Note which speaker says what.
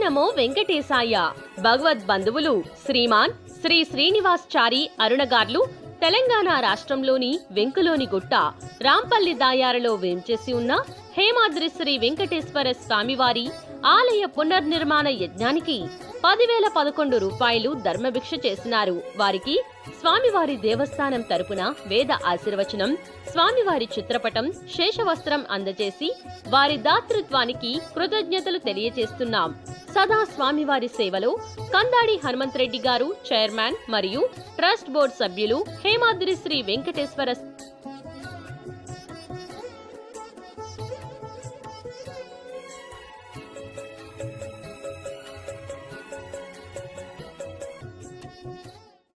Speaker 1: నమో వెంకటేశాయ. భగవద్ బంధువులు శ్రీమాన్ శ్రీ శ్రీనివాసచారి అరుణగార్లు తెలంగాణ రాష్ట్రంలోని వెంకులోని గుట్ట రాంపల్లి దాయారలో వేంచేసి ఉన్న హేమాద్రి శ్రీ వెంకటేశ్వర స్వామివారి ఆలయ పునర్నిర్మాణ యజ్ఞానికి 10,011 రూపాయలు ధర్మభిక్ష చేసినారు. వారికి స్వామివారి దేవస్థానం తరపున వేద ఆశీర్వచనం, స్వామివారి చిత్రపటం, శేషవస్త్రం అందజేసి వారి దాతృత్వానికి కృతజ్ఞతలు తెలియజేస్తున్నాం. సదా స్వామివారి సేవలో కందాడి హనుమంతరెడ్డి గారు, చైర్మన్ మరియు ట్రస్ట్ బోర్డు సభ్యులు, హేమాద్రి శ్రీ వెంకటేశ్వర